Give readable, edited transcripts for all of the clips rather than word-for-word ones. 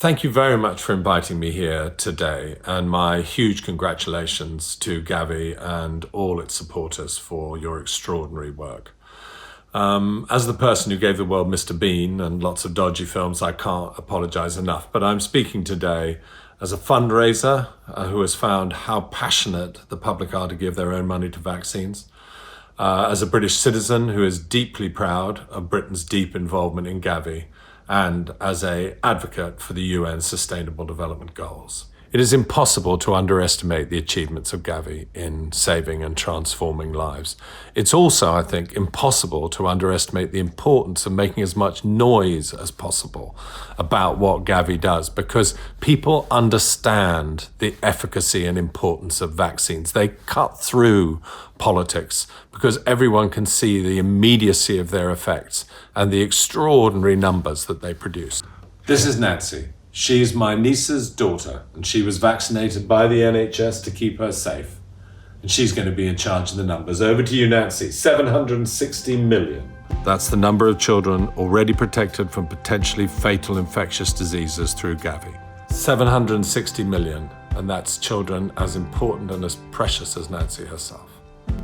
Thank you very much for inviting me here today, and my huge congratulations to Gavi and all its supporters for your extraordinary work. As the person who gave the world Mr. Bean and lots of dodgy films, I can't apologize enough, but I'm speaking today as a fundraiser who has found how passionate the public are to give their own money to vaccines, as a British citizen who is deeply proud of Britain's deep involvement in Gavi, and as an advocate for the UN Sustainable Development Goals. It is impossible to underestimate the achievements of Gavi in saving and transforming lives. It's also, I think, impossible to underestimate the importance of making as much noise as possible about what Gavi does, because people understand the efficacy and importance of vaccines. They cut through politics because everyone can see the immediacy of their effects and the extraordinary numbers that they produce. This is Nancy. She's my niece's daughter, and she was vaccinated by the NHS to keep her safe. And she's going to be in charge of the numbers. Over to you, Nancy. 760 million. That's the number of children already protected from potentially fatal infectious diseases through Gavi. 760 million, and that's children as important and as precious as Nancy herself.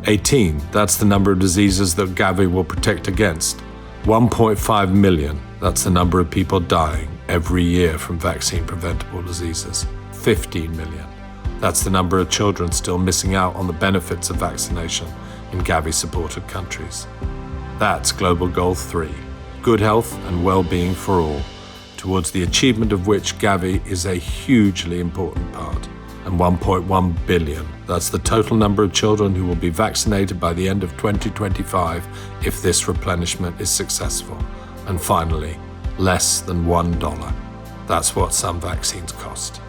18, that's the number of diseases that Gavi will protect against. 1.5 million, that's the number of people dying every year from vaccine-preventable diseases. 15 million. That's the number of children still missing out on the benefits of vaccination in Gavi-supported countries. That's Global Goal 3, good health and well-being for all, towards the achievement of which Gavi is a hugely important part. And 1.1 billion, that's the total number of children who will be vaccinated by the end of 2025 if this replenishment is successful. And finally, less than $1. That's what some vaccines cost.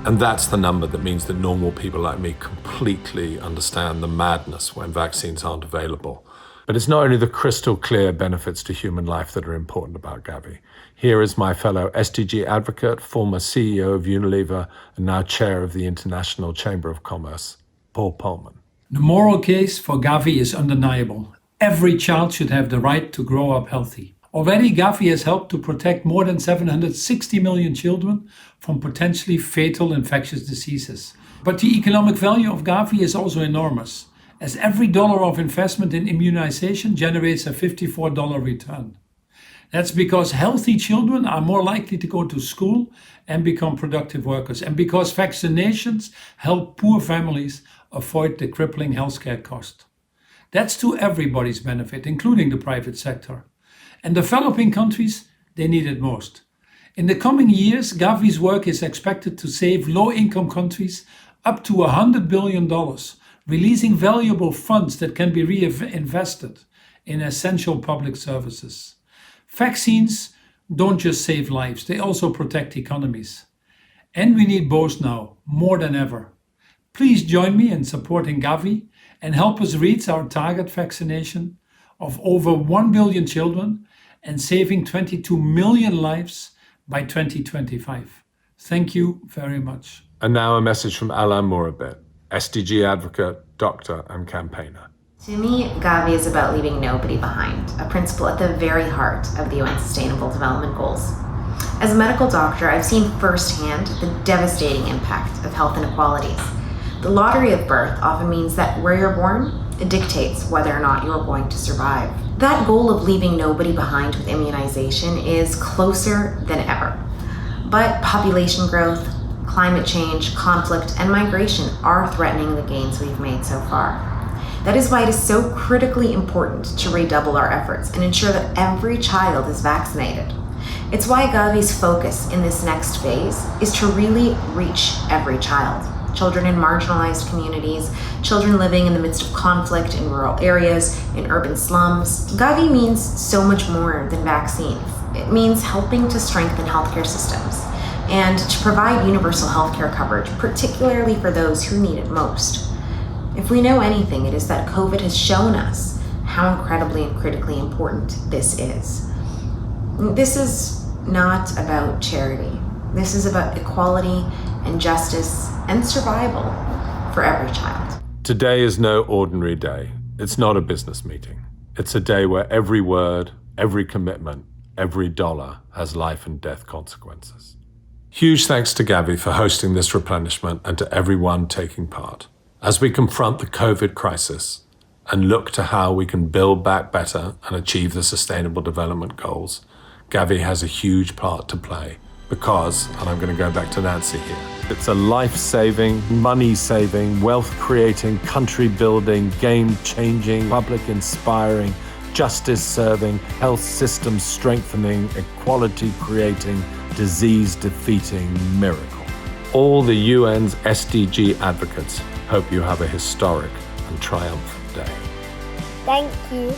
And that's the number that means that normal people like me completely understand the madness when vaccines aren't available. But it's not only the crystal clear benefits to human life that are important about Gavi. Here is my fellow SDG advocate, former CEO of Unilever, and now chair of the International Chamber of Commerce, Paul Polman. The moral case for Gavi is undeniable. Every child should have the right to grow up healthy. Already, Gavi has helped to protect more than 760 million children from potentially fatal infectious diseases. But the economic value of Gavi is also enormous, as every dollar of investment in immunization generates a $54 return. That's because healthy children are more likely to go to school and become productive workers, and because vaccinations help poor families avoid the crippling healthcare cost. That's to everybody's benefit, including the private sector. And developing countries, they need it most. In the coming years, Gavi's work is expected to save low-income countries up to $100 billion, releasing valuable funds that can be reinvested in essential public services. Vaccines don't just save lives, they also protect economies. And we need both now, more than ever. Please join me in supporting Gavi and help us reach our target vaccination of over 1 billion children and saving 22 million lives by 2025. Thank you very much. And now a message from Alain Mourabit, SDG advocate, doctor, and campaigner. To me, Gavi is about leaving nobody behind, a principle at the very heart of the UN Sustainable Development Goals. As a medical doctor, I've seen firsthand the devastating impact of health inequalities. The lottery of birth often means that where you're born, it dictates whether or not you're going to survive. That goal of leaving nobody behind with immunization is closer than ever. But population growth, climate change, conflict, and migration are threatening the gains we've made so far. That is why it is so critically important to redouble our efforts and ensure that every child is vaccinated. It's why Gavi's focus in this next phase is to really reach every child. Children in marginalized communities, children living in the midst of conflict in rural areas, in urban slums. Gavi means so much more than vaccines. It means helping to strengthen healthcare systems and to provide universal healthcare coverage, particularly for those who need it most. If we know anything, it is that COVID has shown us how incredibly and critically important this is. This is not about charity. This is about equality and justice and survival for every child. Today is no ordinary day. It's not a business meeting. It's a day where every word, every commitment, every dollar has life and death consequences. Huge thanks to Gavi for hosting this replenishment and to everyone taking part. As we confront the COVID crisis and look to how we can build back better and achieve the Sustainable Development Goals, Gavi has a huge part to play because, and I'm going to go back to Nancy here, it's a life-saving, money-saving, wealth-creating, country-building, game-changing, public-inspiring, justice-serving, health system strengthening, equality-creating, disease-defeating miracle. All the UN's SDG advocates hope you have a historic and triumphant day. Thank you.